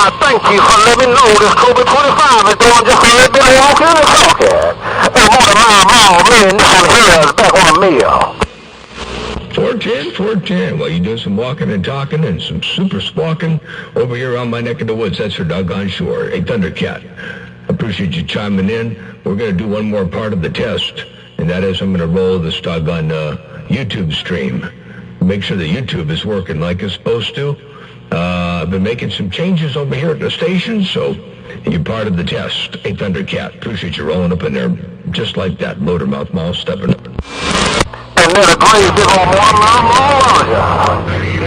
I thank you for letting me know this Kobe 25 is doing just a little bit of walking and talking. And one of my men, this one here is back on the mill. 410. Well, you do some walking and talking and some super squawking over here around my neck of the woods. That's for doggone sure. Hey, Thundercat, appreciate you chiming in. We're going to do one more part of the test, and that is I'm going to roll this doggone YouTube stream. Make sure the YouTube is working like it's supposed to. I've been making some changes over here at the station, so you're part of the test. Hey, Thundercat, appreciate you rolling up in there just like that. Motormouth Mall stepping up. And then a great big old Motormouth Mall on ya.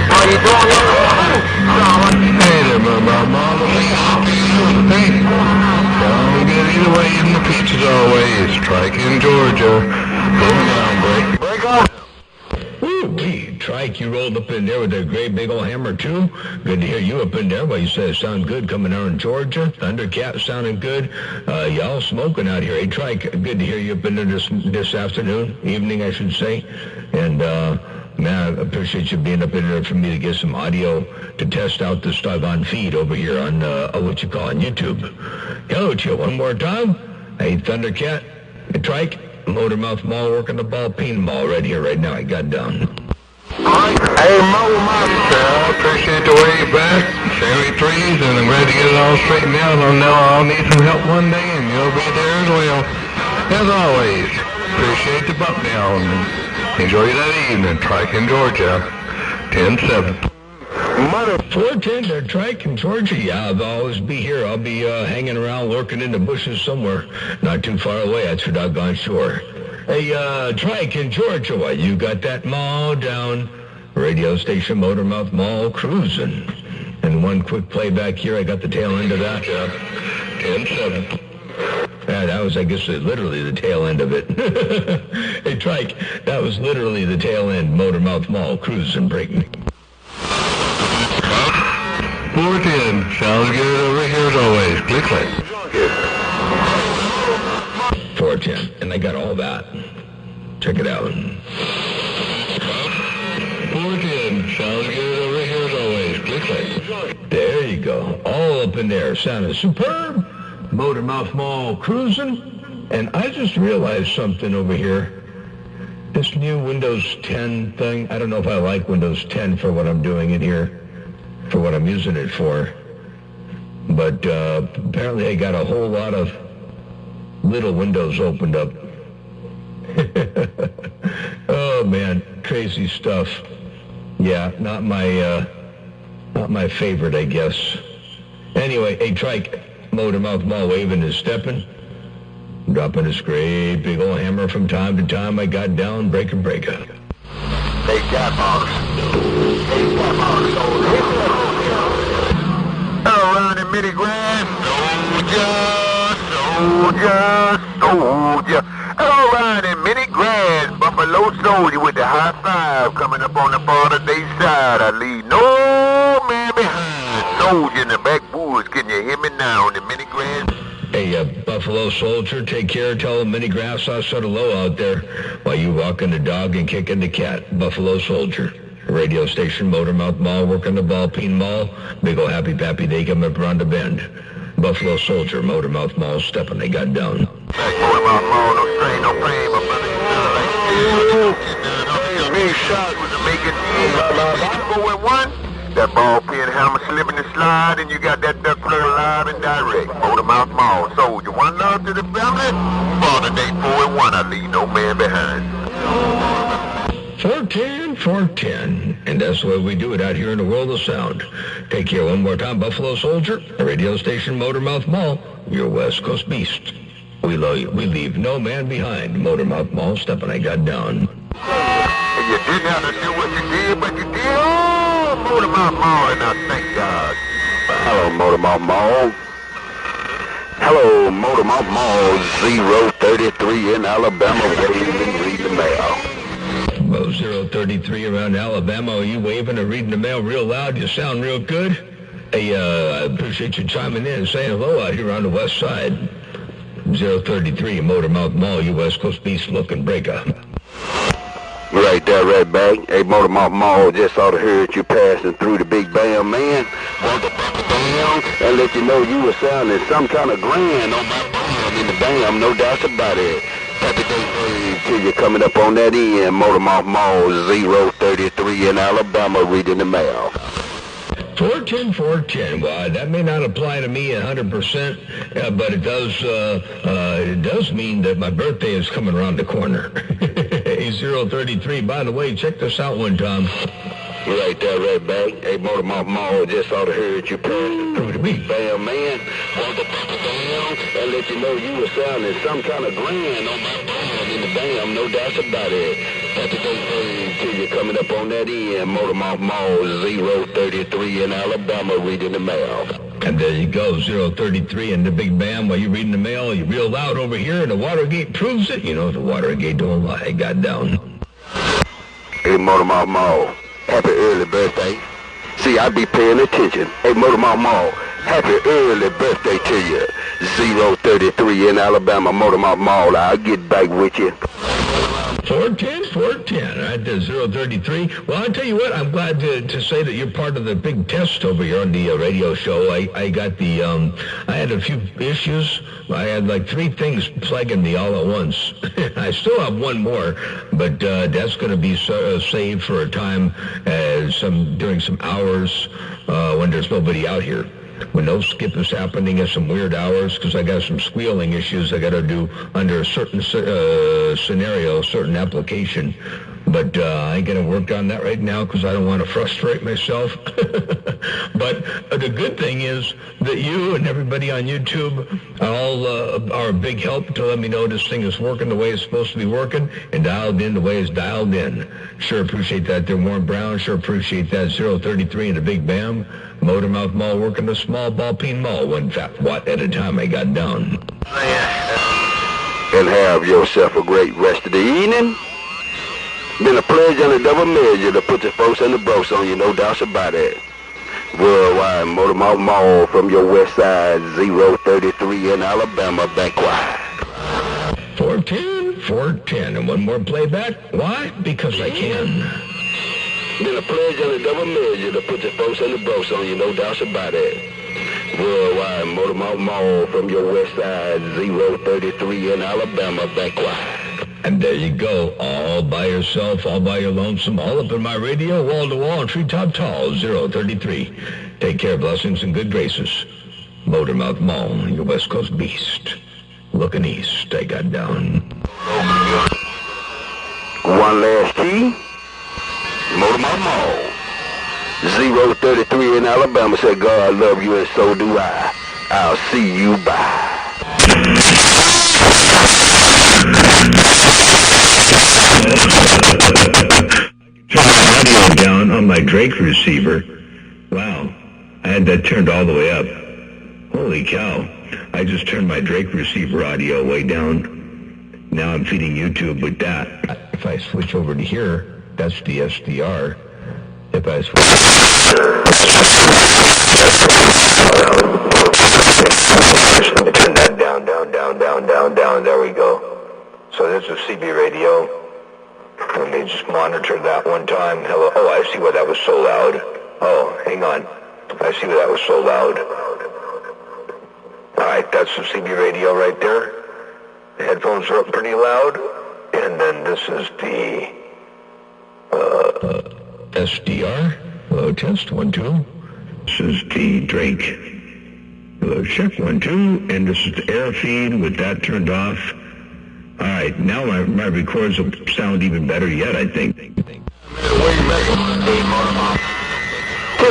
How you doing? Hey there, Motormouth Mall. Hey. Sound good either way, eating the pizzas always. Trike in Georgia. Going down, break up. Woo-wee. Trike, you rolled up in there with a great big old hammer, too. Good to hear you up in there. Well, you said it sounded good coming out in Georgia. Thundercat sounding good. Y'all smoking out here. Hey, Trike, good to hear you up in there this afternoon, evening, I should say. And, man, I appreciate you being up in there for me to get some audio to test out this doggone feed over here on, YouTube. Hello to you one more time. Hey, Thundercat, hey, Trike. Motormouth Mall working the ball peen ball right here, right now. I got down. Hey, Mo, Appreciate the way you're back. Sammy Threes, and I'm glad to get it all straightened out. I know I'll need some help one day, and you'll be there as well. As always, appreciate the bump down. Enjoy that evening. Trike in Georgia, 10-7. 410 there, Trike in Georgia. Yeah, I'll always be here. I'll be hanging around, lurking in the bushes somewhere, not too far away. That's for doggone sure. Hey, Trike in Georgia, what, you got that mall down? Radio station Motormouth Mall cruising. And one quick playback here. I got the tail end of that. 10-7. Yeah, that was, I guess, literally the tail end of it. Hey, Trike, that was literally the tail end. Motormouth Mall cruising, breaking. 410. Sounds good over here as always. Click. 410. And I got all that. Check it out. 410. Sounds good over here as always. Click. There you go. All up in there. Sounding superb. Motormouth Mall cruising. And I just realized something over here. This new Windows 10 thing, I don't know if I like Windows 10 for what I'm doing in here. For what I'm using it for. But apparently I got a whole lot of little windows opened up. Oh man, crazy stuff. Yeah, not my favorite, I guess. Anyway, hey, Trike, Motormouth Mall waving and stepping. Dropping this great big old hammer from time to time. I got down, breaker. Hey, cat box. Hey, cat box. Around in Mini Grand, soldier. Around in Mini Grand, Buffalo Soldier with the high five coming up on the border day side. I leave no man behind. Soldier in the backwoods, can you hear me now in the Mini Grand? Hey, Buffalo Soldier, take care. Tell them Mini Grass I said hello out there while you walking the dog and kicking the cat. Buffalo Soldier. Radio station, Motormouth Mall, working the ball peen mall. Big ol' happy pappy day coming up around the bend. Buffalo Soldier, Motormouth Mall, stepping, they got down. Motormouth Mall, no strain, no pain, my brother. Me shot was making going one. That ball pin hammer slipping and slide, and you got that duck plug live and direct. Motormouth Mall, Soldier, one love to the family. Border day 4-1, I leave no man behind. 410, and that's the way we do it out here in the world of sound. Take care one more time, Buffalo Soldier, radio station Motormouth Mall, your West Coast beast. We love you. We leave no man behind. Motormouth Mall, stepping, I got down. And you didn't have to do what you did, but you did. Oh, Motormouth Mall, and I thank God. Hello, Motormouth Mall. Hello, Motormouth Mall, 033 in Alabama, waving and reading the mail. 033 around Alabama. Are you waving or reading the mail real loud? You sound real good. Hey, I appreciate you chiming in and saying hello out here on the west side. 033, Motormouth Mall, you West Coast beast looking breaker. Right there, right back. Hey, Motormouth Mall, just ought to hear you passing through the Big Bam, man. down and let you know you were sounding some kind of grand on my bomb in the bam, no doubts about it. Happy day to you coming up on that end, Motormouth Mall 033 in Alabama, reading the mail. 410. Well, that may not apply to me 100%, but it does mean that my birthday is coming around the corner. Hey, 033. By the way, check this out one time. Right there, right back. Hey, Motormouth Mall, just ought to heard you passing through the beat. Bam, man. Want to pop it down and let you know you were sounding some kind of grand on my bomb in the bam, no doubts about it. Happy day to you coming up on that end, Motormouth Mall 033 in Alabama, reading the mail. And there you go, 033 in the big bam. While you're reading the mail, you're real loud over here, and the Watergate proves it. You know, the Watergate don't lie. Got down. Hey, Motormouth Mall. Happy early birthday. See, I be paying attention. Hey, Motormouth Mall, happy early birthday to you. 033 in Alabama, Motormouth Mall. I'll get back with you. 410, right there, 033. Well, I'll tell you what, I'm glad to say that you're part of the big test over here on the radio show. I got the, I had a few issues. I had like 3 things plaguing me all at once. I still have one more, but that's going to be saved for a time during some hours when there's nobody out here. When no skip is happening at some weird hours, because I got some squealing issues I got to do under a certain scenario, certain application. But I ain't going to work on that right now because I don't want to frustrate myself. But the good thing is that you and everybody on YouTube all are a big help to let me know this thing is working the way it's supposed to be working and dialed in the way it's dialed in. Sure appreciate that there, Warren Brown. Sure appreciate that. 033 in the Big Bam. Motormouth Mall working the small ball peen mall. 1 fat watt at a time I got down. And have yourself a great rest of the evening. Been a pledge and a double measure to put the folks and the bros on you, no doubts about it. Worldwide Motormouth Mall from your west side, 033 in Alabama, back quiet. 410, and one more playback. Why? Because I can. Been a pledge and a double measure to put the folks and the bros on you, no doubts about it. Worldwide Motormouth Mall from your west side, 033 in Alabama, back quiet. And there you go, all by yourself, all by your lonesome, all up in my radio, wall to wall, treetop tall, 033. Take care, blessings and good graces. Motormouth Mall, your West Coast beast. Looking east, I got down. One last key. Motormouth Mall. 033 in Alabama said, God love you and so do I. I'll see you bye. Turn my audio down on my Drake receiver. Wow, I had that turned all the way up. Holy cow, I just turned my Drake receiver audio way down. Now I'm feeding YouTube with that. If I switch over to here, that's the SDR. If I switch... Turn that down, there we go. So this is CB radio. Let me just monitor that one time. Hello. Oh, I see why that was so loud. Oh, hang on. I see why that was so loud. All right, that's the CB radio right there. The headphones are up pretty loud. And then this is the SDR. Hello, test 1 2. This is the Drake. Hello, check 1 2. And this is the air feed with that turned off. All right, now my records will sound even better yet, I think. Hey,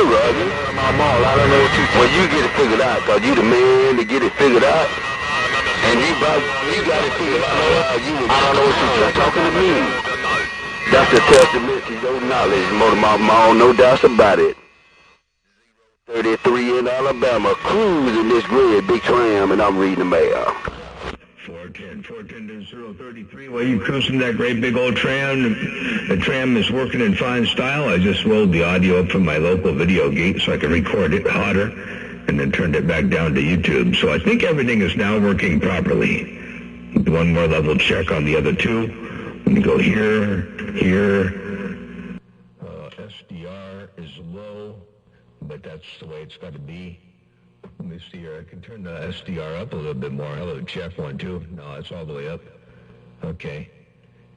Roger. I don't know what you... Well, you get it figured out, because you the man to get it figured out. And you got it figured out. I don't know what you're talking to me. That's a testament to your knowledge, Motormouth Mall, no doubts about it. 33 in Alabama, cruising this great big tram, and I'm reading the mail. 410 to 033. Well, you cruising that great big old tram. The tram is working in fine style. I just rolled the audio up from my local video gate so I can record it hotter and then turned it back down to YouTube. So I think everything is now working properly. One more level check on the other two. Let me go here. SDR is low, but that's the way it's got to be. Let me see here. I can turn the SDR up a little bit more. Hello, check 1, 2. No, it's all the way up. Okay.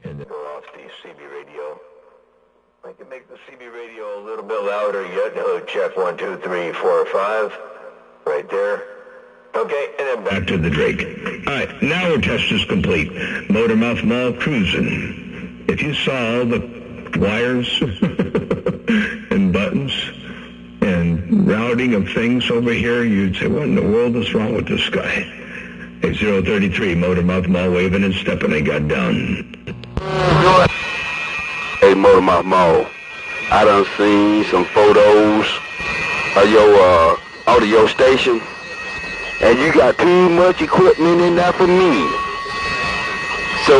And then go off the CB radio. I can make the CB radio a little bit louder yet. Hello, check 1, 2, 3, 4, 5. Right there. Okay, and then back to the Drake. All right, now our test is complete. Motormouth Mall cruising. If you saw all the wires and buttons and routing of things over here, you'd say, what in the world is wrong with this guy? Hey, 033, Motormouth Mall waving and stepping. I got down. Hey, Motormouth Mall, I done seen some photos of your audio station, and you got too much equipment in there for me. So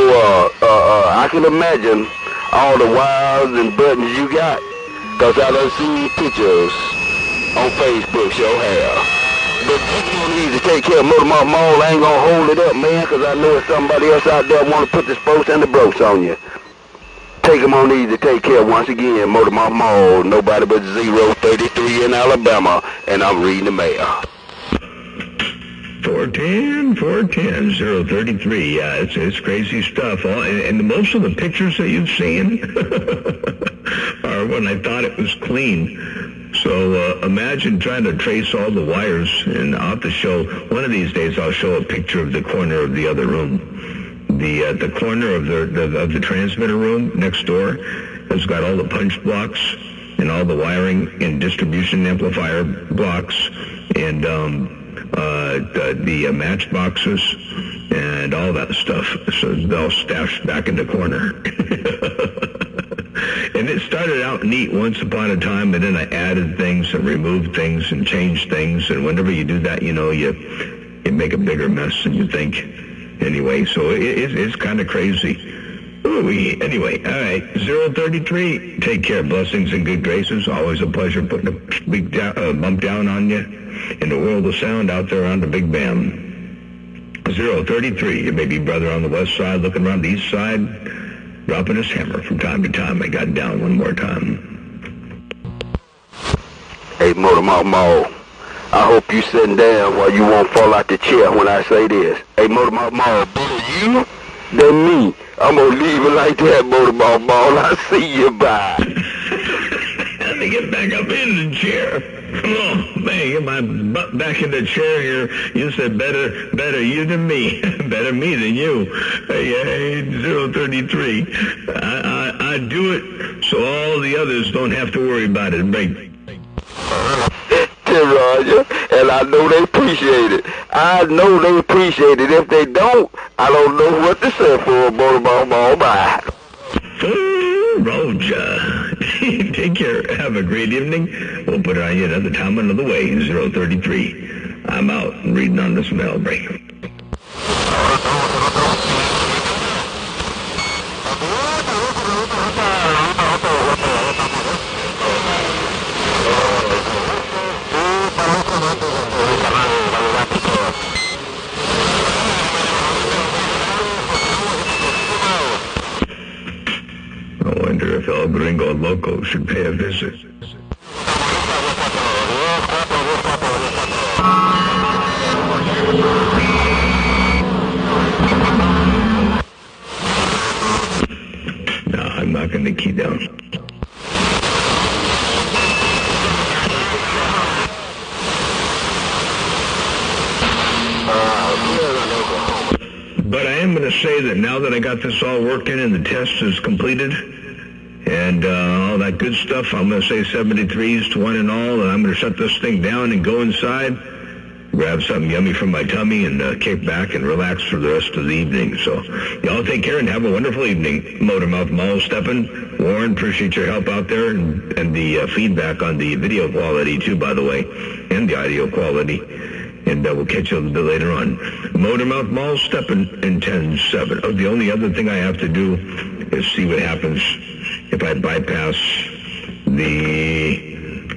I can imagine all the wires and buttons you got, because I done seen pictures on Facebook, your hair. But you don't need to take care of Motormouth Mall. I ain't gonna hold it up, man, because I know there's somebody else out there want to put the spokes and the bropes on you. Take them on easy, take care once again, Motormouth Mall, nobody but 033 in Alabama, and I'm reading the mail. 410, 033. Yeah, it's crazy stuff. And most of the pictures that you've seen are when I thought it was clean. So imagine trying to trace all the wires, and I'll have to show, one of these days I'll show a picture of the corner of the other room. The corner of the transmitter room next door has got all the punch blocks and all the wiring and distribution amplifier blocks and the match boxes and all that stuff. So they're all stashed back in the corner. And it started out neat once upon a time, and then I added things and removed things and changed things. And whenever you do that, you know, you make a bigger mess than you think. Anyway, so it's kind of crazy. Anyway, all right, 033, take care, blessings and good graces. Always a pleasure putting a big bump down on you in the world of sound out there on the Big Bam. 033, your baby brother on the west side looking around the east side, dropping his hammer from time to time. I got down one more time. Hey, Motormouth Mall, I hope you sitting down while you won't fall out the chair when I say this. Hey, Motormouth Mall, better you than me. I'm going to leave it like that, Motormouth Mall. I see you, bye. Let me get back up in the chair. Come on, man, get my butt back in the chair here. You said better you than me. Better me than you. Hey, 033. I do it so all the others don't have to worry about it, baby. Roger, and I know they appreciate it. I know they appreciate it. If they don't, I don't know what to say for a Motormouth Mall. Bye. Roger. Take care. Have a great evening. We'll put it on you another time, another way. 033. I'm out reading on this mail break. I wonder if El Gringo Loco should pay a visit. No, I'm not going to key down. But I am going to say that now that I got this all working and the test is completed and all that good stuff, I'm going to say 73s to 1 and all, and I'm going to shut this thing down and go inside, grab something yummy from my tummy, and kick back and relax for the rest of the evening. So y'all take care and have a wonderful evening. Motormouth Mall stepping. Warren, appreciate your help out there and the feedback on the video quality too, by the way, and the audio quality. And we'll catch you a little bit later on. Motormouth Mall stepping in 10-7. Oh, the only other thing I have to do is see what happens if I bypass the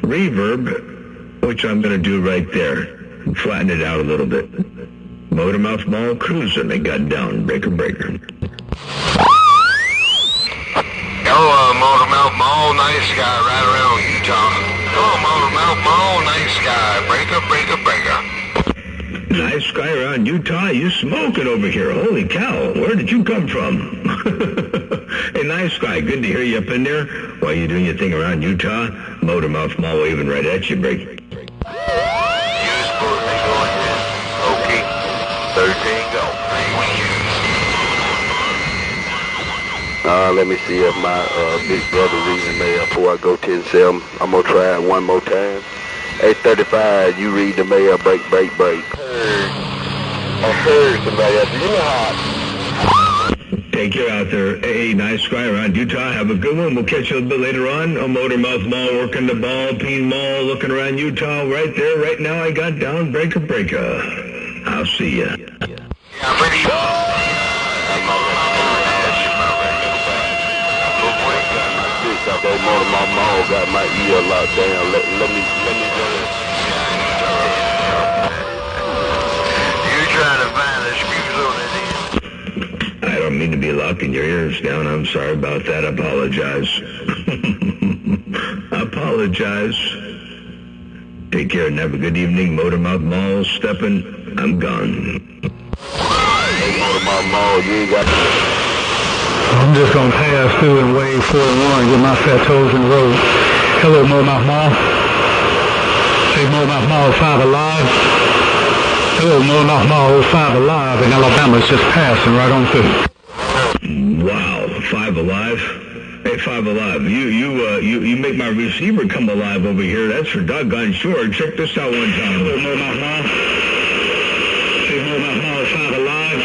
reverb, which I'm going to do right there. Flatten it out a little bit. Motormouth Mall cruising. They got down. Breaker. Oh, Motormouth Mall, nice guy right around Utah. Oh, Motormouth Mall, nice guy. Breaker. Nice guy around Utah. You smoking over here. Holy cow. Where did you come from? Hey, nice guy. Good to hear you up in there. While you doing your thing around Utah, Motormouth Mall waving right at you, break. Okay. 13 go. Let me see if my big brother reading the mail before I go 10-7. I'm going to try it one more time. 8:35, you read the mail, break. I heard somebody else. You know how. Take care out there. Hey, nice guy around Utah. Have a good one. We'll catch you a little bit later on. Motormouth Mall, working the ball, Peen Mall, looking around Utah. Right there, right now, I got down breaker. I'll see ya. I'm ready. That Motormouth Mall got my ear locked down. Let me go. You trying to find a excuse on it? I don't mean to be locking your ears down. I'm sorry about that. Apologize. Take care and have a good evening. Motormouth Mall, stepping. I'm gone. Hey, Motormouth Mall, you ain't got... I'm just going to pass through and wave 4-1, get my fat toes in the road. Hello, Motormouth Mall. Hey, Motormouth Mall, 5 Alive. Hello, Motormouth Mall, 5 Alive, and Alabama's just passing right on through. Wow, 5 Alive. Hey, 5 Alive, you make my receiver come alive over here. That's for doggone sure. Check this out one time. Hello, Motormouth Mall. Hey, Motormouth Mall, 5 Alive.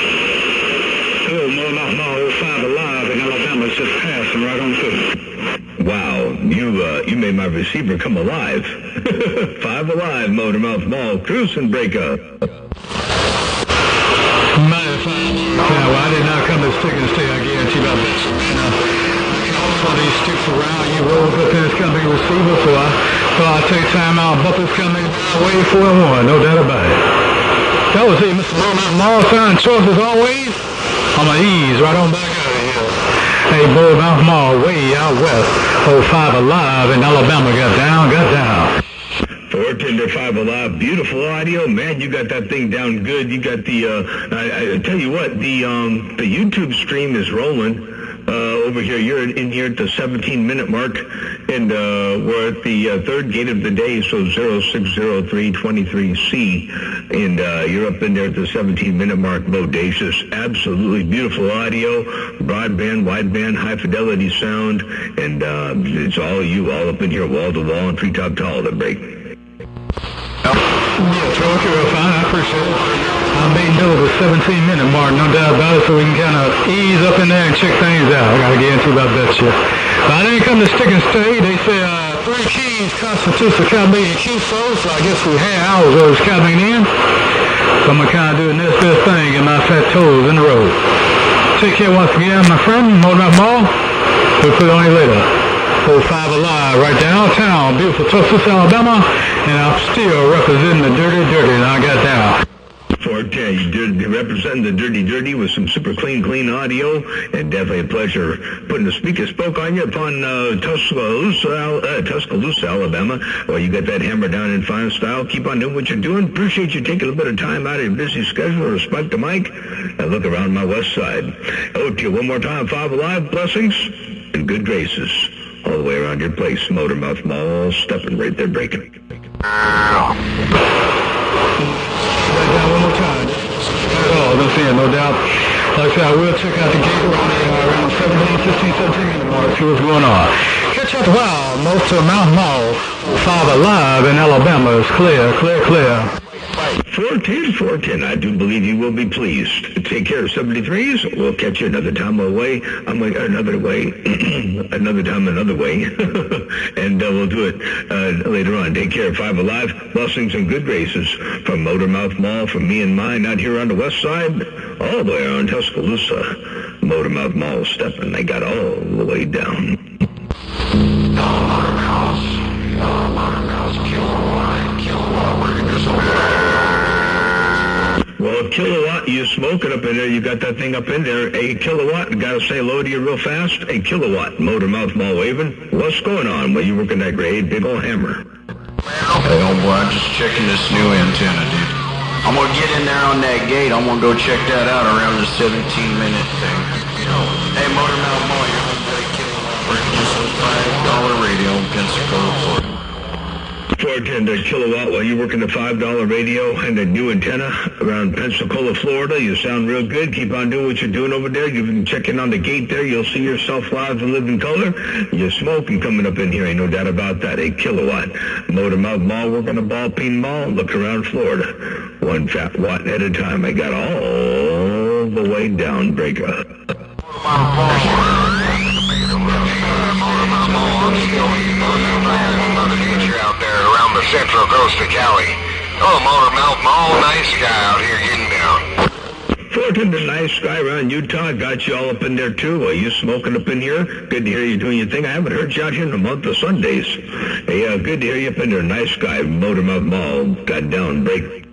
Hello, Motormouth Mall, 5 Alive, and Alabama's just passing right on through. Wow, you made my receiver come alive. 5 Alive, Motormouth Mall, cruising breakup. Now, I did not come to stick and stay, I guarantee about this. All these sticks around, you roll up in this company receiver, so I take time out, bumpers coming, away 4-1, no doubt about it. That was it, Mr. Motormouth Mall, fine choice as always. On my ease, right on back out of here. Hey, Motormouth Mall, way out west. 5 Alive, and Alabama got down. 410 to 5 Alive, beautiful audio, man. You got that thing down good. You got the, I tell you what, the YouTube stream is rolling. Over here, you're in here at the 17-minute mark, and we're at the third gate of the day, so 060323C, and you're up in there at the 17-minute mark, bodacious, absolutely beautiful audio, broadband, wideband, high-fidelity sound, and it's all you, all up in here, wall-to-wall and treetop tall to break. Yeah, okay, real fine, I appreciate it. I'm being done with the 17-minute mark, no doubt about it, so we can kind of ease up in there and check things out. I got to guarantee about that shit. But I didn't come to stick and stay. They say 3 keys constitutes a kind of being QSO, so I guess we had ours those coming in. So I'm going to kind of do the next best thing, get my fat toes in the road. Take care once again, my friend, Motormouth Mall. We'll put it on you later. 5 Alive, right downtown, beautiful Tuscaloosa, Alabama, and I'm still representing the dirty, and I got down. 410, you representing the dirty with some super clean audio, and definitely a pleasure putting the speaker spoke on you upon Tuscaloosa, Alabama. Well, you got that hammer down in fine style. Keep on doing what you're doing. Appreciate you taking a little bit of time out of your busy schedule to spike the mic and look around my west side. Oh, to you one more time, 5 Alive, blessings and good graces all the way around your place. Motormouth Mall, stepping right there, breaking. Right down one more time. Not at all, no fear, no doubt. Like I said, I will check out the gate around 17 minute mark, see what's going on. Catch up, wow, Motormouth Mall, 5 Alive in Alabama is clear. 410, I do believe you will be pleased. Take care of 73s. We'll catch you another time away. Another time another way. And we'll do it later on. Take care of 5 Alive. Blessings and good graces from Motormouth Mall, from me and mine out here on the west side, all the way around Tuscaloosa. Motormouth Mall stepping. They got all the way down. Well, Kilowatt, you smoking up in there. You got that thing up in there. Hey, Kilowatt, got to say hello to you real fast. Hey, Kilowatt, Motormouth Mall waving. What's going on? Well, you working that great big old hammer. Hey, old boy, I'm just checking this new antenna, dude. I'm going to get in there on that gate. I'm going to go check that out around the 17-minute thing. Hey, Motormouth Mall, you're on Blake Kilowatt $5 radio in Pensacola, Florida. 410 kilowatt while you're working the $5 radio and the new antenna around Pensacola, Florida. You sound real good. Keep on doing what you're doing over there. You've been checking on the gate there. You'll see yourself live and live in color. You're smoking coming up in here. Ain't no doubt about that. A kilowatt. Motormouth Mall, working the Ball Peen Mall. Look around Florida. 1 fat watt at a time. I got all the way down, breaker. Out there around the central coast of Cali. Oh, Motormouth Mall, nice guy out here getting down. 410, the nice guy around Utah. Got you all up in there too. Are you smoking up in here? Good to hear you doing your thing. I haven't heard you out here in a month of Sundays. Hey, good to hear you up in there. Nice guy, Motormouth Mall. Got down, break. Work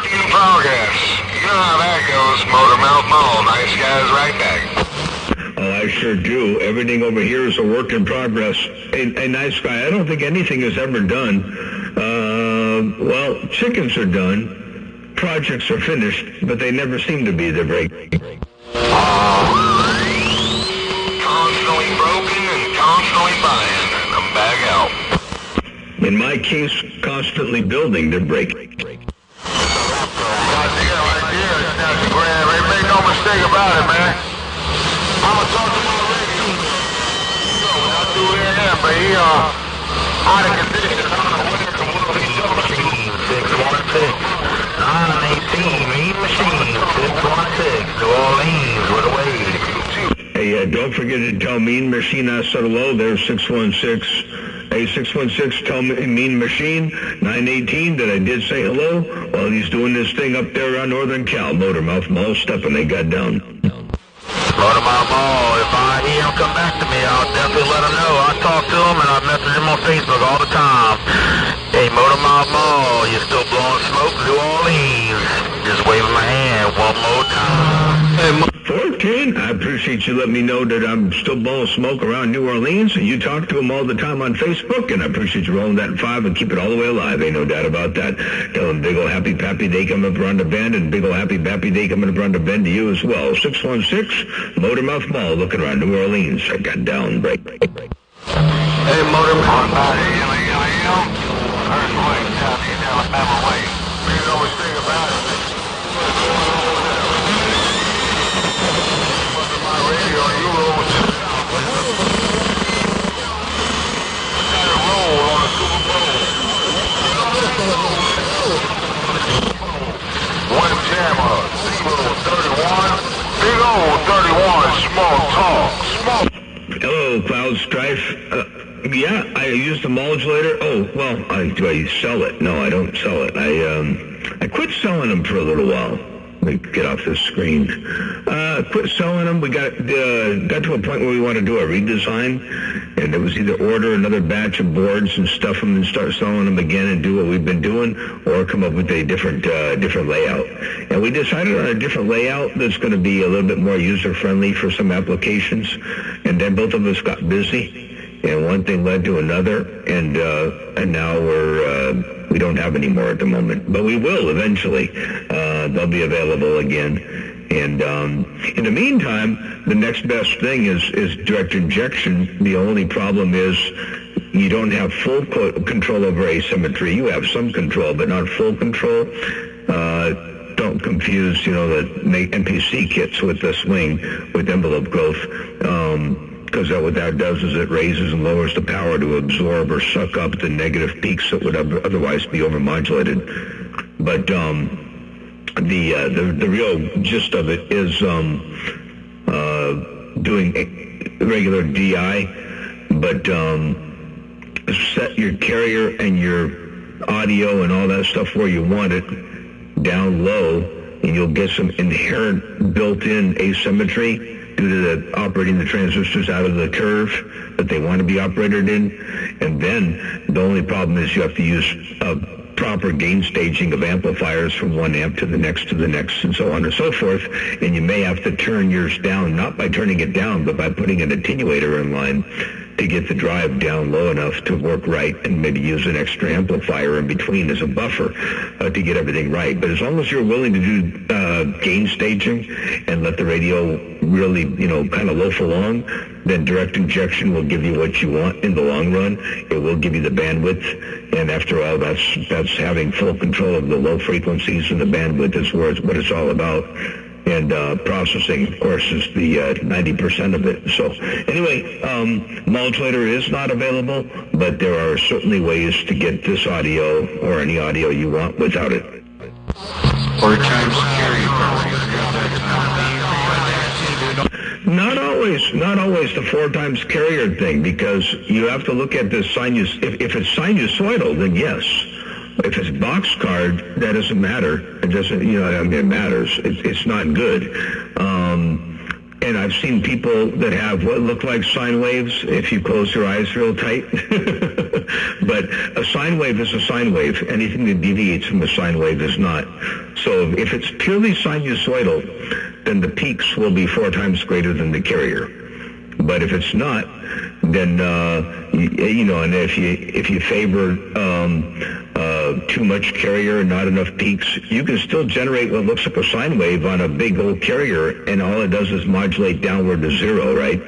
in progress. You know how that goes, Motormouth Mall. Nice guys right back. Oh, I sure do. Everything over here is a work in progress. A nice guy. I don't think anything is ever done. Well, chickens are done. Projects are finished, but they never seem to be. They're break. Constantly broken and constantly buying, and I'm back out. In my case, constantly building. They're break. Make no mistake about it, man. I'm gonna talk to my radio. I'll do it in there, but he out of condition. I don't know what it's 616 918 Mean Machine 616 New Orleans with a wave. Hey, don't forget to tell Mean Machine I said hello. There's 616. Hey, 616, tell me Mean Machine 918 that I did say hello while he's doing this thing up there around Northern Cal. Motormouth Mall, stepping they got down. Motormouth Mall, if I hear him come back to me, I'll definitely let him know. I talk to him and I message him on Facebook all the time. Hey, Motormouth Mall, you still blowing smoke, New Orleans? Just waving my hand one more time. Hey, 410, I appreciate you letting me know that I'm still blowing smoke around New Orleans, and you talk to him all the time on Facebook, and I appreciate you rolling that 5 and keep it all the way alive. Ain't no doubt about that. Tell him big ol' happy pappy day coming up around the bend, and big ol' happy pappy day coming up around the bend to you as well. 616, Motormouth Mall, looking around New Orleans. I got down, break. Hey, Motormouth Mall. Earthquake down in Alabama way. Make no mistake about it. Radio, you roll with it. Got a roll on a Super Bowl. One jammer, 31. Big old 31, small talk. Small. Hello, Cloud Strife. Yeah, I use the modulator. Oh, well, do I sell it? No, I don't sell it. I quit selling them for a little while. Let me get off this screen. Quit selling them. We got to a point where we want to do a redesign, and it was either order another batch of boards and stuff them and start selling them again and do what we've been doing, or come up with a different layout. And we decided on a different layout that's going to be a little bit more user-friendly for some applications. And then both of us got busy, and one thing led to another, and now we don't have any more at the moment, but we will eventually. They'll be available again. And in the meantime, the next best thing is direct injection. The only problem is you don't have full control over asymmetry. You have some control, but not full control. Don't confuse, the MPC kits with the swing with envelope growth. Because what that does is it raises and lowers the power to absorb or suck up the negative peaks that would otherwise be overmodulated. But the real gist of it is doing regular DI, but set your carrier and your audio and all that stuff where you want it down low, and you'll get some inherent built-in asymmetry due to operating the transistors out of the curve that they want to be operated in. And then the only problem is you have to use proper gain staging of amplifiers from one amp to the next, and so on and so forth. And you may have to turn yours down, not by turning it down, but by putting an attenuator in line to get the drive down low enough to work right, and maybe use an extra amplifier in between as a buffer to get everything right. But as long as you're willing to do gain staging and let the radio really, kind of loaf along, then direct injection will give you what you want in the long run. It will give you the bandwidth, and after all, that's having full control of the low frequencies, and the bandwidth is what it's all about. And processing, of course, is the 90% of it. So anyway, modulator is not available, but there are certainly ways to get this audio or any audio you want without it. 4 times carry. Not always the 4 times carrier thing, because you have to look at the sinus. If it's sinusoidal, then yes. If it's boxcard, that doesn't matter. It doesn't, it matters. It's not good. And I've seen people that have what look like sine waves if you close your eyes real tight. But a sine wave is a sine wave. Anything that deviates from a sine wave is not. So if it's purely sinusoidal, then the peaks will be 4 times greater than the carrier. But if it's not, then and if you favor too much carrier and not enough peaks, you can still generate what looks like a sine wave on a big old carrier, and all it does is modulate downward to 0, right?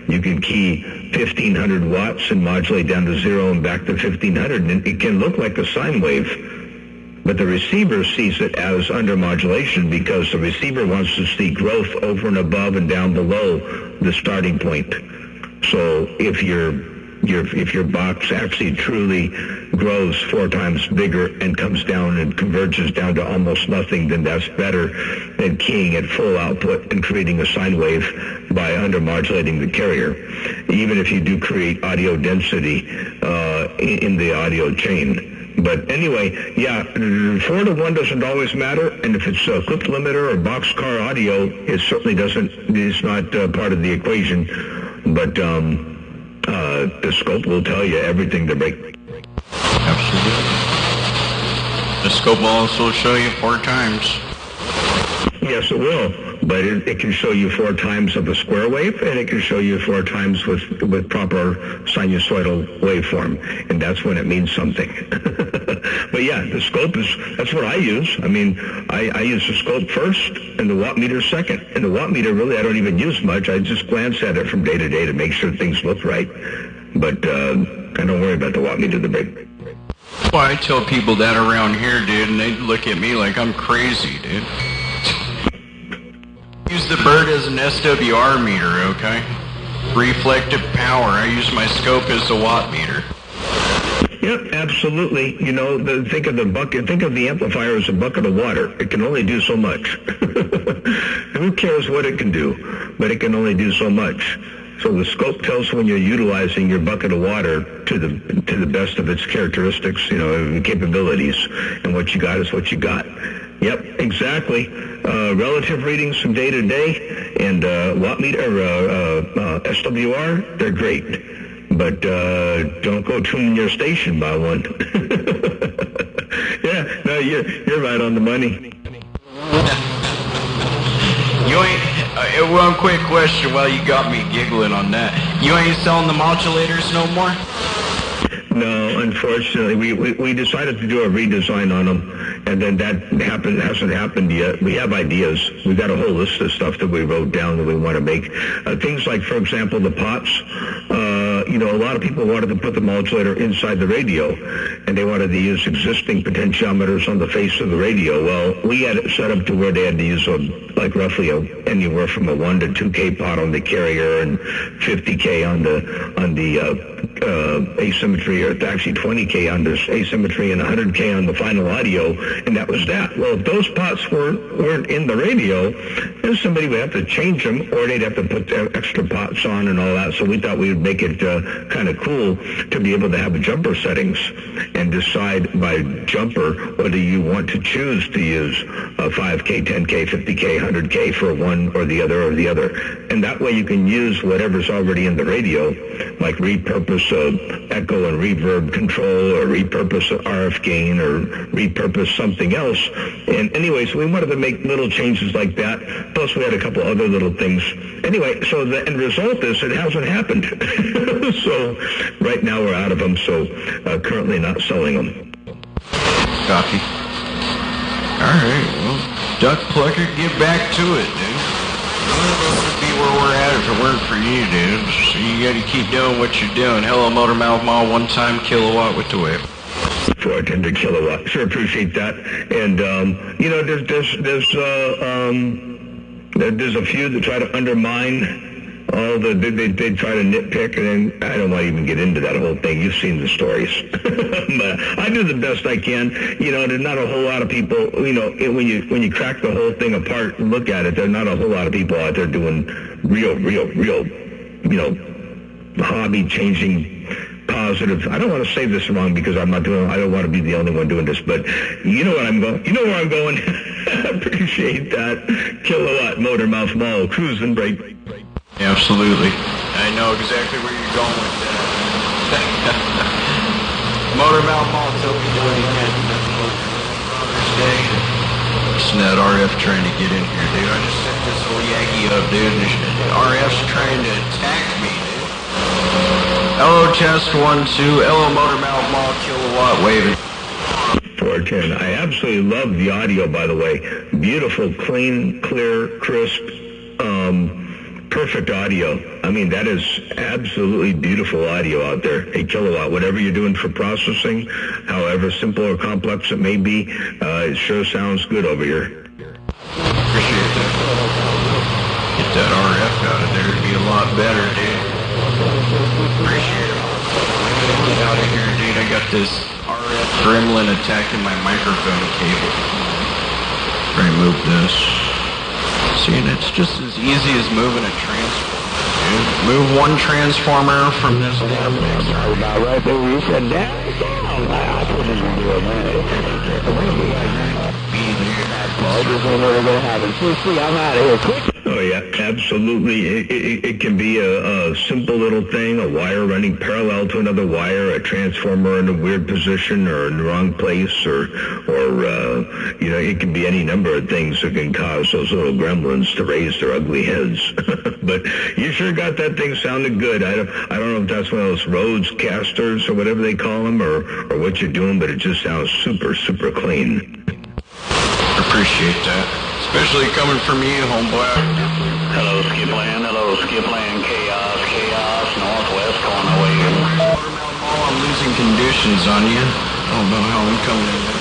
You can key 1500 watts and modulate down to 0 and back to 1500, and it can look like a sine wave. But the receiver sees it as under modulation, because the receiver wants to see growth over and above and down below the starting point. So if your box actually truly grows 4 times bigger and comes down and converges down to almost nothing, then that's better than keying at full output and creating a sine wave by under-modulating the carrier, even if you do create audio density in the audio chain. But anyway, 4 to 1 doesn't always matter, and if it's a clip limiter or boxcar audio, it certainly doesn't. It's not part of the equation. But the scope will tell you everything to break. Absolutely. The scope will also show you 4 times. Yes, it will. But it can show you 4 times of a square wave, and it can show you 4 times with proper sinusoidal waveform, and that's when it means something. But yeah, the scope that's what I use. I mean, I use the scope first and the watt meter second. And the watt meter, really, I don't even use much. I just glance at it from day to day to make sure things look right. But I don't worry about the watt meter the big. Well, I tell people that around here, dude, and they look at me like I'm crazy, dude. Use the bird as an SWR meter, okay? Reflective power. I use my scope as a watt meter. Yep, absolutely. Think of the bucket. Think of the amplifier as a bucket of water. It can only do so much. Who cares what it can do? But it can only do so much. So the scope tells when you're utilizing your bucket of water to the best of its characteristics, capabilities, and what you got is what you got. Yep, exactly. Relative readings from day to day, and watt meter, SWR, they're great. But don't go tuning your station by one. Yeah, no, you're right on the money. You ain't. One quick question while you got me giggling on that. You ain't selling the modulators no more? No, unfortunately, we decided to do a redesign on them, and then that hasn't happened yet. We have ideas. We've got a whole list of stuff that we wrote down that we want to make. Things like, for example, the pots. A lot of people wanted to put the modulator inside the radio, and they wanted to use existing potentiometers on the face of the radio. Well, we had it set up to where they had to use roughly anywhere from a 1 to 2K pot on the carrier and 50K on the asymmetry, or actually 20K on the asymmetry and 100K on the final audio, and that was that. Well, if those pots weren't in the radio, then somebody would have to change them, or they'd have to put extra pots on and all that. So we thought we would make it kind of cool to be able to have jumper settings and decide by jumper whether you want to choose to use 5K, 10K, 50K, 100K for one or the other. And that way you can use whatever's already in the radio, like repurpose echo and reverb control or repurpose RF gain or repurpose something else. And anyway, so we wanted to make little changes like that. Plus we had a couple other little things. Anyway, so the end result is it hasn't happened. So right now we're out of them, so currently not selling them. Copy. Alright, well, Duck Plucker, get back to it, dude. None of us would be where we're at if it weren't for you, dude. So you gotta keep doing what you're doing. Hello, Motor Mouth Mall, 1-time kilowatt with the wave. 400 kilowatt. Sure appreciate that. And, you know, there's a few that try to undermine all the, they try to nitpick, and then I don't want to even get into that whole thing. You've seen the stories. But I do the best I can. You know, there's not a whole lot of people, you know, when you crack the whole thing apart and look at it, there's not a whole lot of people out there doing real, you know, hobby-changing, positive. I don't want to say this wrong because I don't want to be the only one doing this, but you know what I'm going. You know where I'm going. Appreciate that. Kilowatt Motor Mouth Mall, cruising break. Absolutely. I know exactly where you're going with that. Motor Mouth Mall, tell me what you can. Father's Day. Sned RF trying to get in here, dude. I just set this whole Yagi up, dude. RF's trying to attack me, dude. Hello, test 1-2. Hello, Motor Mouth Mall, kilowatt waving. 410. I absolutely love the audio, by the way. Beautiful, clean, clear, crisp, perfect audio. I mean, that is absolutely beautiful audio out there. A kilowatt, whatever you're doing for processing, however simple or complex it may be, it sure sounds good over here. Appreciate that. Get that RF out of there. It'd be a lot better, dude. Appreciate it. Get out of here, dude. I got this RF gremlin attacking my microphone cable. Try to move this. See, and it's just as easy as moving a transformer, dude. Move one transformer from this damn mixer. Right there, you said down. I couldn't even do it, man. Be there. Well, this ain't never gonna happen. See, I'm out of here quick. Oh yeah, absolutely. It can be a simple little thing, a wire running parallel to another wire, a transformer in a weird position or in the wrong place, or you know, it can be any number of things that can cause those little gremlins to raise their ugly heads. But you sure got that thing sounding good. I don't know if that's one of those Rhodes casters or whatever they call them, or what you're doing, but it just sounds super, super clean. Appreciate that. Especially coming from you, homeboy. Hello, Skipland. Hello, Skipland. Chaos. Northwest corner wave. I'm losing conditions on you. I don't know how I'm coming in there.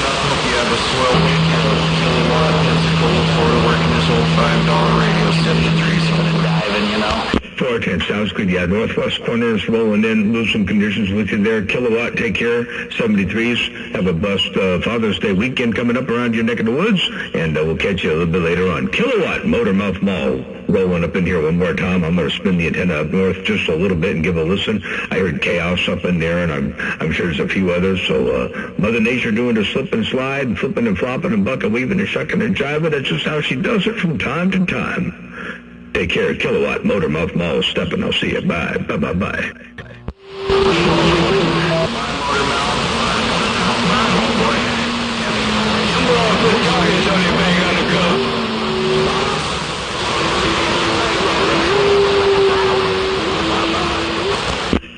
I hope you have a swell weekend. Kilowatt. That's cool for working this old $5 radio 73. Something diving, you know. 410 sounds good. Yeah, Northwest corner is rolling in. Losing conditions with you there. Kilowatt, take care. 73s. Have a blessed Father's Day weekend coming up around your neck of the woods, and we'll catch you a little bit later on. Kilowatt, Motor Mouth Mall, rolling up in here one more time. I'm going to spin the antenna up north just a little bit and give a listen. I heard Chaos up in there, and I'm sure there's a few others. So Mother Nature doing the slip and slide, and flipping and flopping and bucking, weaving and shucking and jiving. That's just how she does it from time to time. Take care. Kilowatt, Motor Mouth Mall, stepping. I'll see you. Bye. Bye.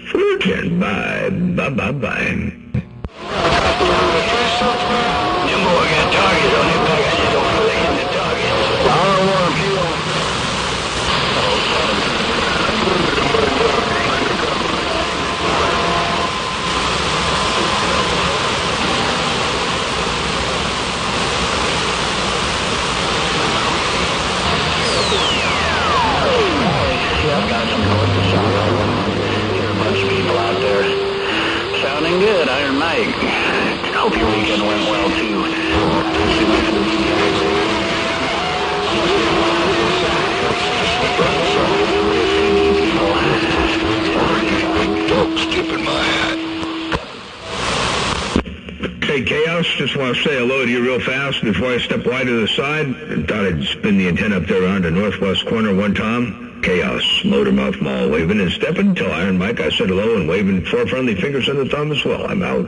Fortune. Bye. Jimbo, I got targets on your back. I just don't feel like hitting the target. I don't want to feel. I've got some voices on there. Hear a bunch of people out there sounding good. Iron Mike. Hope your weekend went well too. Skipping my hat. Hey, Chaos, just want to say hello to you real fast before I step wide to the side. Thought I'd spin the antenna up there around the northwest corner one time. Chaos, Motormouth Mall, waving and stepping. Tell Iron Mike I said hello and waving 4 friendly fingers and a thumb as well. I'm out.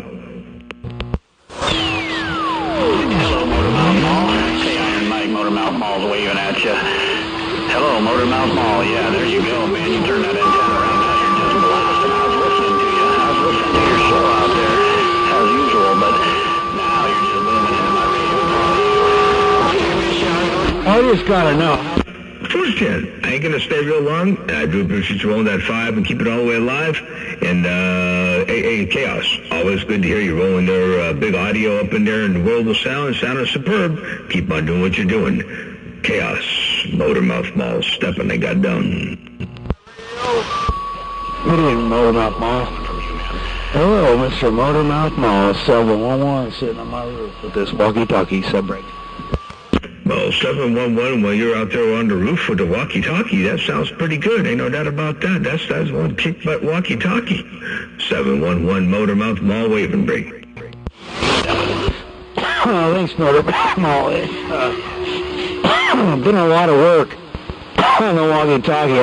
Hello, Motormouth Mall. Say Iron Mike, Motormouth Mall's waving at you. Hello, Motormouth Mall. Yeah, there you go, man. You turn that antenna around. Now you're just blasting. I was listening to you. I was listening to your show out there, as usual, but now you're just booming into my radio. I just gotta know. 410. I ain't gonna stay real long. I do appreciate you rolling that 5 and keep it all the way alive. And, hey, Chaos. Always good to hear you rolling their big audio up in there in the world of sound. Sounding superb. Keep on doing what you're doing. Chaos, Motormouth Mall, stepping, they got done. Good evening, Motormouth Mall. Hello, Mr. Motormouth Mall, 711, sitting on my roof with this walkie-talkie sub-break. Well, 711, while you're out there on the roof with the walkie-talkie, that sounds pretty good. Ain't no doubt about that. That's one kick-butt walkie-talkie. 711 Motormouth Mall, waving break. Oh, thanks, Motormouth Mall. Been a lot of work on the walkie-talkie.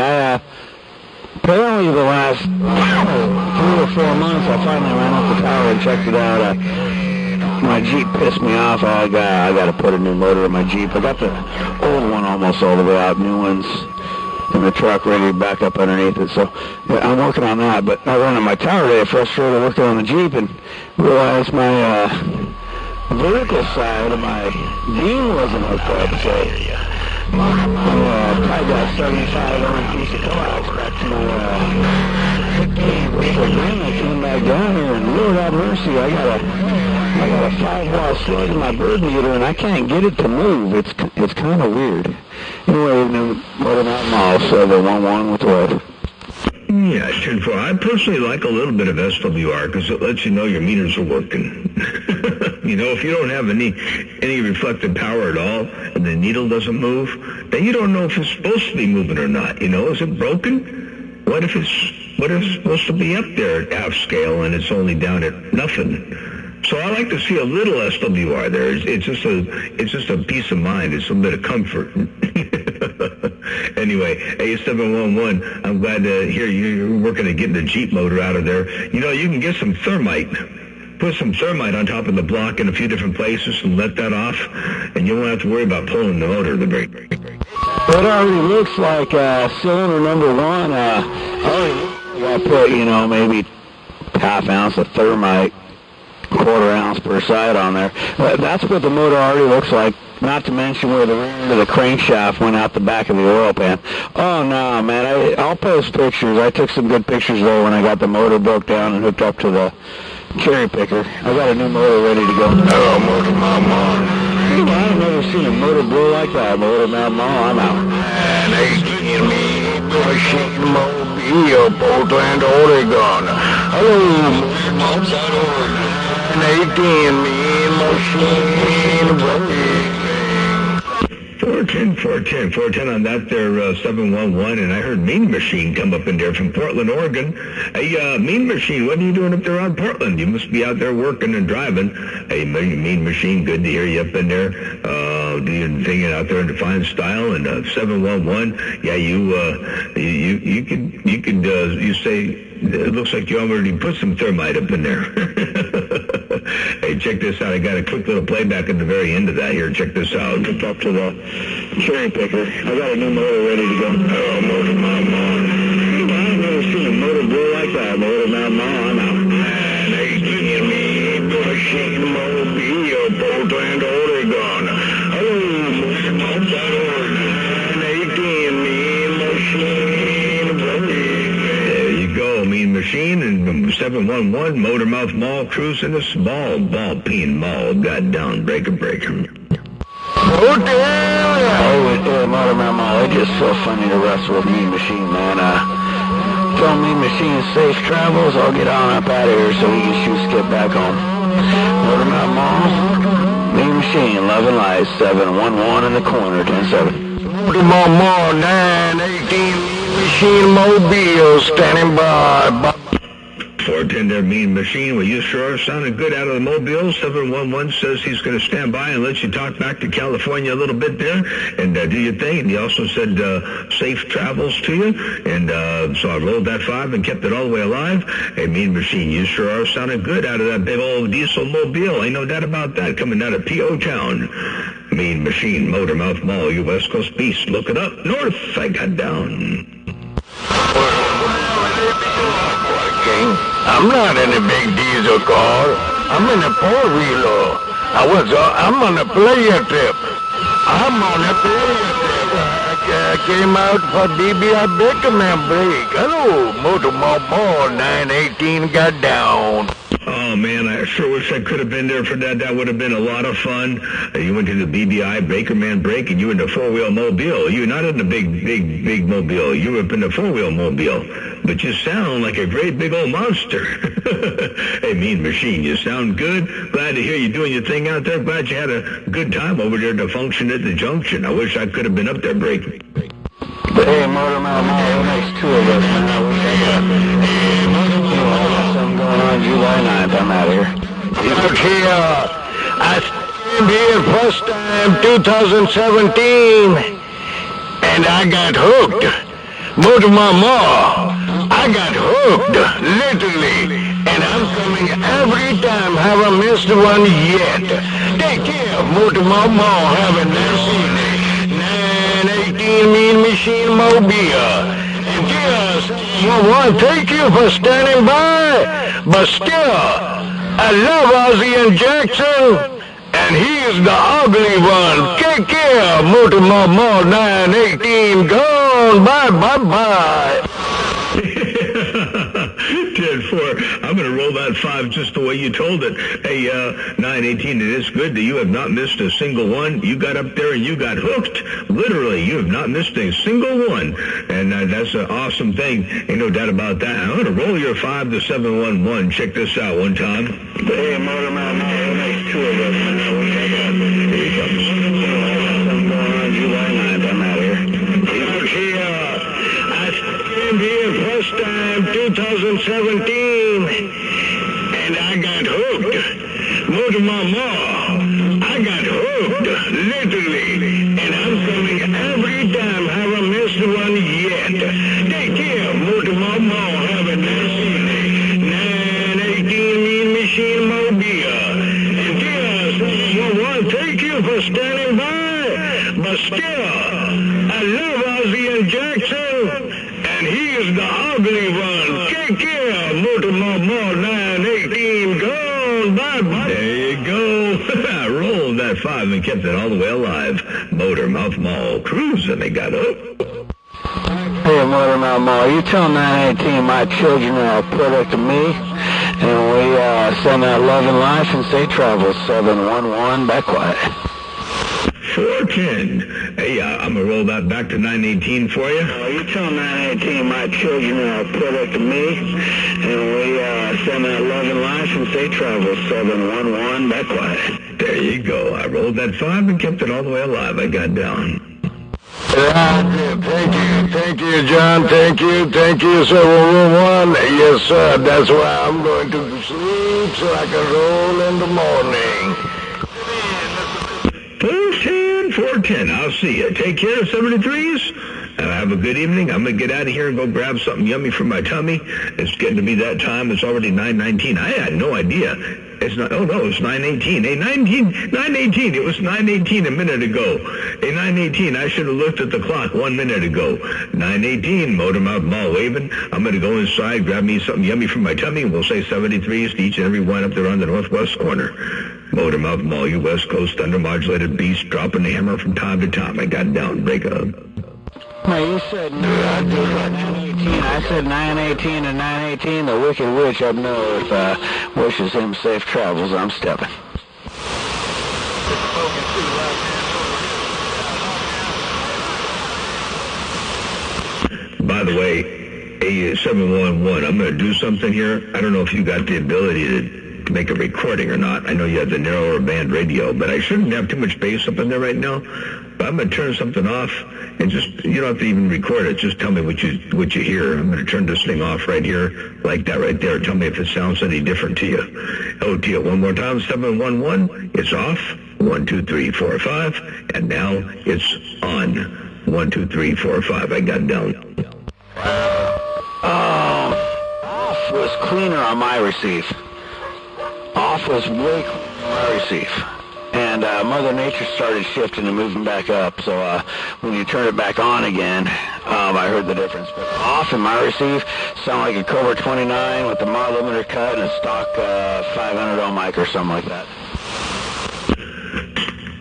Apparently the last 3 or 4 months, I finally ran up the tower and checked it out. My Jeep pissed me off. I got to put a new motor in my Jeep. I got the old one almost all the way out, new ones in the truck ready to back up underneath it. So yeah, I'm working on that. But I ran on my tower today, frustrated working on the Jeep, and realized my vertical side of my beam wasn't hooked up. So I tied that 75-ohm piece of coax back to my vertical beam. I came back down here, and Lord have mercy, I got a 5-watt slug in my bird meter, and I can't get it to move. It's kind of weird. Anyway, Motormouth Mall, 711 with what? Yeah, 10-4. I personally like a little bit of SWR because it lets you know your meters are working. You know, if you don't have any reflective power at all and the needle doesn't move, then you don't know if it's supposed to be moving or not. You know, is it broken? What if it's supposed to be up there at half scale and it's only down at nothing? So I like to see a little SWR there. It's just a peace of mind. It's a bit of comfort. Anyway, hey, 711, I'm glad to hear you're working at getting the Jeep motor out of there. You know, you can get some thermite. Put some thermite on top of the block in a few different places and let that off, and you won't have to worry about pulling the motor. The brake. It already looks like cylinder number 1. I put, maybe ½ ounce of thermite, quarter ounce per side on there. That's what the motor already looks like, not to mention where the rear end of the crankshaft went out the back of the oil pan. Oh, no, man, I'll post pictures. I took some good pictures there when I got the motor broke down and hooked up to the cherry picker. I got a new motor ready to go. Hello, Motormouth Mall. I've never seen a motor blow like that. Motormouth Mall, I'm out. And they give me machine mobile, Portland, Oregon. Hello, Motormouth Oregon. And they give me machine mobile. 410 on that there, 711, and I heard Mean Machine come up in there from Portland, Oregon. Hey, Mean Machine, what are you doing up there on Portland? You must be out there working and driving. Hey, Mean Machine, good to hear you up in there. Doing thing out there in Define Style, and 711, yeah, you say, it looks like you already put some thermite up in there. Hey, check this out. I got a quick little playback at the very end of that here. Check this out. Hooked up to the cherry picker. I got a new motor ready to go. Oh, Motormouth Mall. I've never seen a motor blow like that. Motormouth Mall, I'm out. And they give me machine mobile, Portland, Oregon. Hello, Motormouth Oregon. And they give me machine mobile. There you go, Mean Machine, and 711 Motormouth Mall cruising a small ball peen mall. Got down, breaker. Oh, Motormouth Mall, it's just so funny to wrestle with Mean Machine, man. Tell Mean Machine safe travels. I'll get on up out of here so we can shoot skip back home. Motormouth Mall, Mean Machine, Love and Lies, 711 in the corner, 10-7. Motormouth Mall, 918 machine mobile, standing by. 410 in there, Mean Machine. Well, you sure sounded good out of the Mobile. 711 says he's going to stand by and let you talk back to California a little bit there and do your thing. And he also said safe travels to you. And so I rolled that 5 and kept it all the way alive. Hey, Mean Machine, you sure are sounding good out of that big old diesel Mobile. Ain't no doubt about that. Coming out of P.O. Town. Mean Machine, Motormouth Mall, you West Coast beast. Look it up. North, I got down. I'm not in a big diesel car. I'm in a four-wheeler. I'm on a player trip. I came out for DBI Bakerman break. Hello, Motor Mall 918 got down. Oh, man, I sure wish I could have been there for that. That would have been a lot of fun. You went to the BBI Bakerman break, and you were in the four-wheel Mobile. You're not in the big Mobile. You were up in the four-wheel Mobile. But you sound like a great big old monster. Hey, Mean Machine, you sound good. Glad to hear you doing your thing out there. Glad you had a good time over there to function at the junction. I wish I could have been up there breaking. Hey, Motormouth Mall, it makes two of us, man. I wish I got something going on July 9th. I'm out of here. Look here, I stand here first time 2017, and I got hooked. Motormouth Mall, I got hooked, literally, and I'm coming every time. Haven't missed one yet. Take care, Motormouth Mall. Have a nice evening. 918 Mean Machine Mobile. And yes, thank you for standing by. But still, I love Ozzy and Jackson, and he's the ugly one. Take care, Motormouth Mall 918 gone. Bye. 10-4. I'm going to roll that 5 just the way you told it. Hey, 918, it is good that you have not missed a single one. You got up there and you got hooked. Literally, you have not missed a single one. And that's an awesome thing. Ain't no doubt about that. I'm going to roll your 5 to 711. Check this out one time. Hey, Motormouth Mall, it makes two of us, man. I wish I got Here he comes. something going on July 9th. I'm out of here. Look here, I stand here first time 2017, and I got hooked. Motormouth Mall, I got hooked, literally, and I'm coming every time. Haven't missed one yet. Take care, Motormouth Mall. Have a nice evening. 918 Mean Machine Mobile. And yes, thank you for standing by. But still, I love Ozzy and Jackson, and he is the ugly one. Take care, Motormouth Mall 918 gone. Bye. There you go. I rolled that 5 and kept it all the way alive. Motormouth Mall cruising. They got up. Hey, Motormouth Mall, you tell 918 my children are a product of me, and we send out love and life and say travel 711. Back quiet. 410. Hey, I'm going to roll that back to 918 for you. You tell 918 my children are a product of me, and we send out love and life and say travel 711. Back quiet. There you go. I rolled that 5 and kept it all the way alive. I got down. Thank you, John. Thank you, 711. Yes, sir. That's why I'm going to sleep so I can roll in the morning. 410. I'll see you. Take care, 73s. Have a good evening. I'm going to get out of here and go grab something yummy for my tummy. It's getting to be that time. It's already 9:19. I had no idea. It's not, oh no, it's 9:18. Hey, 9:18. It was 9:18 a minute ago. Hey, 9:18. I should have looked at the clock 1 minute ago. 9:18, Motormouth Mall waving. I'm going to go inside, grab me something yummy from my tummy, and we'll say 73s to each and every one up there on the northwest corner. Motormouth Mall, you West Coast undermodulated beast, dropping the hammer from time to time. I got down, break up. No, you said 918. I said 918 and 918. The Wicked Witch up north wishes him safe travels. I'm stepping. By the way, hey, 711, I'm going to do something here. I don't know if you got the ability to make a recording or not. I know you have the narrower band radio, but I shouldn't have too much bass up in there right now. But I'm going to turn something off, and just, you don't have to even record it. Just tell me what you hear. I'm going to turn this thing off right here, like that right there. Tell me if it sounds any different to you. OT, one more time, 711. It's off. 1, 2, 3, 4, 5. And now it's on. 1, 2, 3, 4, 5. I got it down. Off was cleaner on my receive. Off was way cleaner on my receive. And Mother Nature started shifting and moving back up. So when you turn it back on again, I heard the difference. But off in my receive sound like a Cobra 29 with the mod limiter cut and a stock 500 ohm mic or something like that.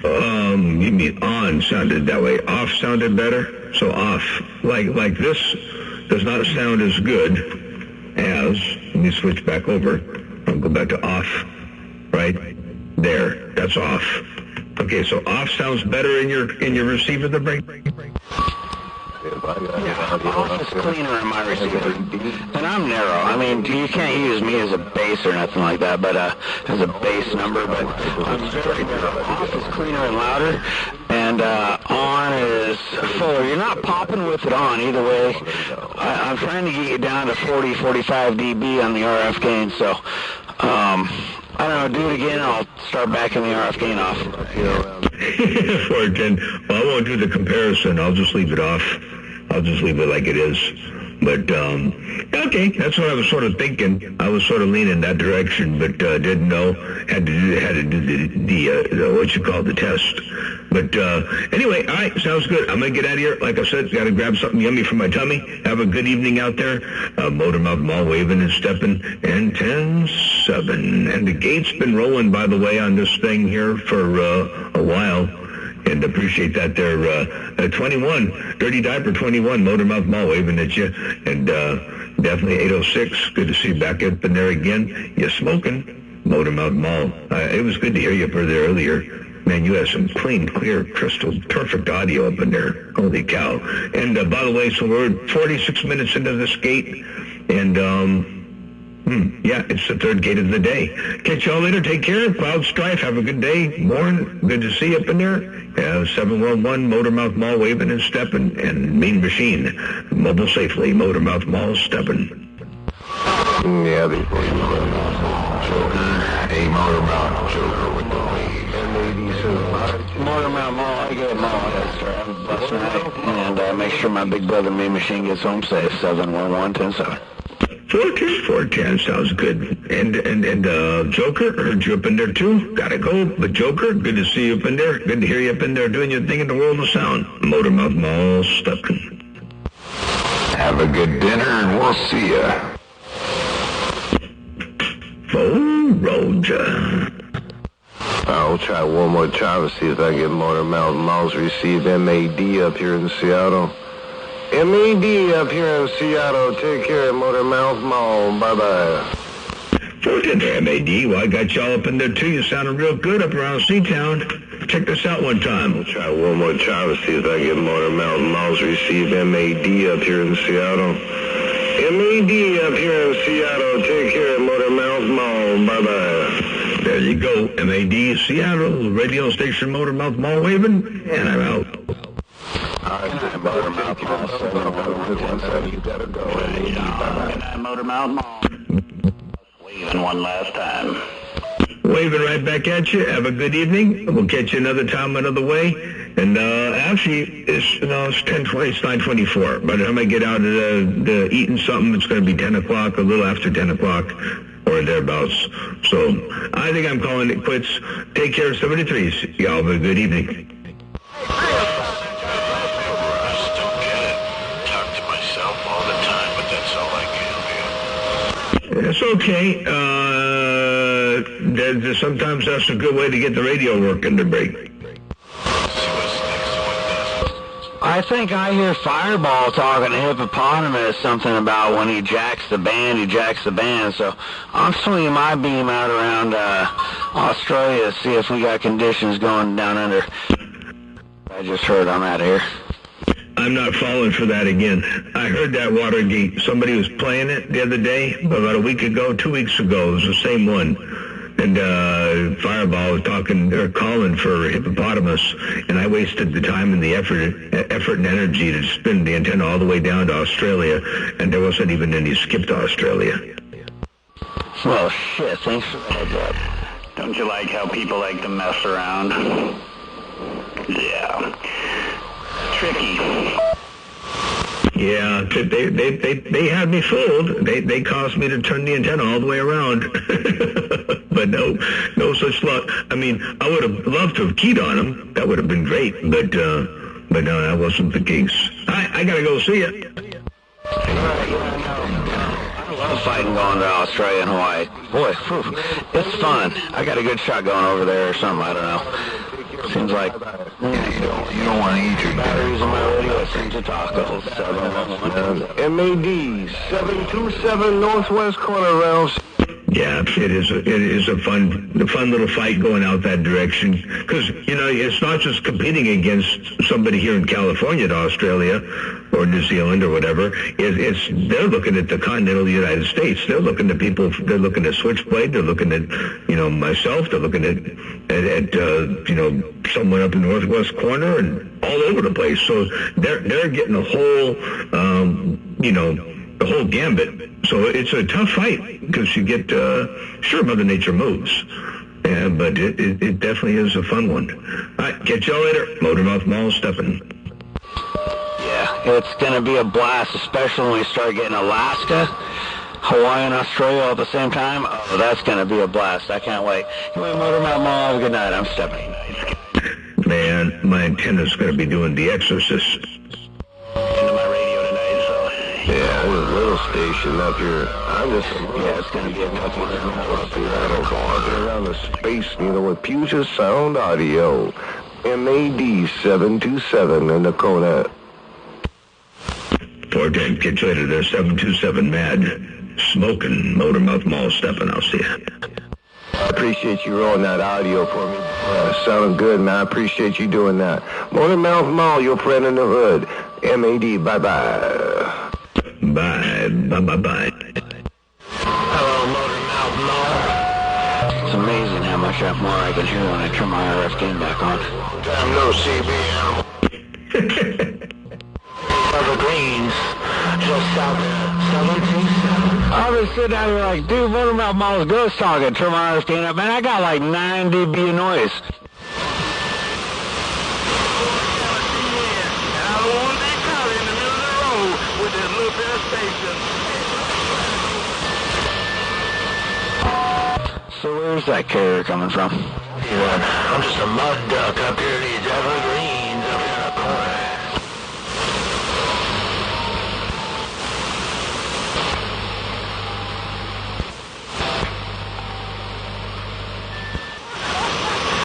You mean on sounded that way. Off sounded better? So off. Like this does not sound as good as, let me switch back over. I'll go back to off. Right? There. That's off. Okay, so off sounds better in your receiver, the break? Off is cleaner in my receiver. And I'm narrow. I mean, you can't use me as a bass or nothing like that, but as a bass number, but I'm very narrow. Off is cleaner and louder, and on is fuller. You're not popping with it on either way. I'm trying to get you down to 40, 45 dB on the RF gain, so I don't know, do it again, I'll start backing the RF gain off. 410. Well, I won't do the comparison. I'll just leave it off. I'll just leave it like it is. But, okay, that's what I was sort of thinking. I was sort of leaning that direction, but didn't know. Had to do the what you call the test. But anyway, all right, sounds good. I'm going to get out of here. Like I said, got to grab something yummy for my tummy. Have a good evening out there. Motormouth Mall waving and stepping. And 10-7. And the gate's been rolling, by the way, on this thing here for a while. And appreciate that there. 21, Dirty Diaper 21, Motormouth Mall waving at you. And definitely 806. Good to see you back up in there again. You smoking, Motormouth Mall. It was good to hear you for there earlier. Man, you have some clean, clear, crystal, perfect audio up in there. Holy cow. And by the way, so we're 46 minutes into this gate. And, yeah, it's the third gate of the day. Catch y'all later. Take care. Cloud Strife. Have a good day. Warren, good to see you up in there. 711 Motormouth Mall waving and stepping. And Mean Machine. Mobile safely. Motormouth Mall stepping. Yeah, before you Joker. Hey, Motormouth Joker with the wave. Motormouth Mall, I get them all. I'm busting out and make sure my big brother Mean Machine gets home safe. 711-10-7. 410 sounds good. And Joker, heard you up in there too. Gotta go. But Joker, good to see you up in there. Good to hear you up in there doing your thing in the world of sound. Motormouth Mall stepping. Have a good dinner and we'll see ya. Phone Roger. I'll try one more time to see if I get Motormouth Mall's receive MAD up here in Seattle. MAD up here in Seattle. Take care, Motormouth Mall. Bye-bye. 410 MAD. Well, I got y'all up in there, too. You sounded real good up around Seatown. Check this out one time. I'll try one more time to see if I get Motormouth Mall's receive MAD up here in Seattle. MAD up here in Seattle. Take care, Motormouth Mall. Bye-bye. There you go. MAD Seattle, radio station Motormouth Mall waving, and I'm out. Motormouth Mall. Waving one last time. Waving right back at you. Have a good evening. We'll catch you another time, another way. And actually, it's 10:20. It's 9:24. By the time I get out of the eating something, it's going to be 10 o'clock, a little after 10 o'clock. Or thereabouts. So, I think I'm calling it quits. Take care, 73s. Y'all have a good evening. I just don't get it. Talk to myself all the time, but that's all I can do. It's okay. Sometimes that's a good way to get the radio working to break. I think I hear Fireball talking to Hippopotamus something about when he jacks the band, so I'm swinging my beam out around Australia to see if we got conditions going down under. I just heard I'm out of here. I'm not falling for that again. I heard that Watergate. Somebody was playing it the other day, about a week ago, 2 weeks ago. It was the same one. and Fireball was talking or calling for hippopotamus, and I wasted the time and the effort and energy to spin the antenna all the way down to Australia, and there wasn't even any skip to Australia. Well, shit, thanks for the heads up. Don't you like how people like to mess around? Yeah. Tricky. Yeah, they had me fooled. They caused me to turn the antenna all the way around. But no such luck. I mean, I would have loved to have keyed on them. That would have been great. But no, that wasn't the case. I gotta go see it. I love fighting going to Australia and Hawaii. Boy, whew, it's fun. I got a good shot going over there or something. I don't know. Seems like you don't want to eat your batteries in my radio seem to talk a whole 711. MAD 727 northwest corner round. Yeah, it is a fun little fight going out that direction, because it's not just competing against somebody here in California to Australia or New Zealand or whatever. They're looking at the continental United States. They're looking at people. They're looking at Switchblade. They're looking at myself. They're looking at someone up in the northwest corner and all over the place. So they're getting a whole the whole gambit. So it's a tough fight, because you get, sure, Mother Nature moves, but it definitely is a fun one. All right, catch y'all later. Motormouth Mall stepping. Yeah, it's going to be a blast, especially when we start getting Alaska, Hawaii, and Australia all at the same time. Oh, that's going to be a blast. I can't wait. Anyway, Motormouth Mall, have a good night. I'm stepping. Man, my antenna's going to be doing The Exorcist. Yeah, there's a little station up here. I'm just it's going to be a couple of around the Space Needle with Puget Sound Audio. MAD 727 in the Kona. 410, catch you later. There's 727 Mad. Smoking, Motormouth Mall stepping. I'll see you. I appreciate you rolling that audio for me. Sounding good, man. I appreciate you doing that. Motormouth Mall, your friend in the hood. MAD, bye-bye. Bye. Hello, Motormouth Mall. It's amazing how much more I can hear when I turn my RF gain back on. Damn no CB animal. Evergreens, just south of 727. I was sitting out here like, dude, Motormouth Mall's ghost talking. Turn my RF gain up, man. I got like 9 dB of noise. So where's that carrier coming from? I'm just a mud duck up here in these Everglades.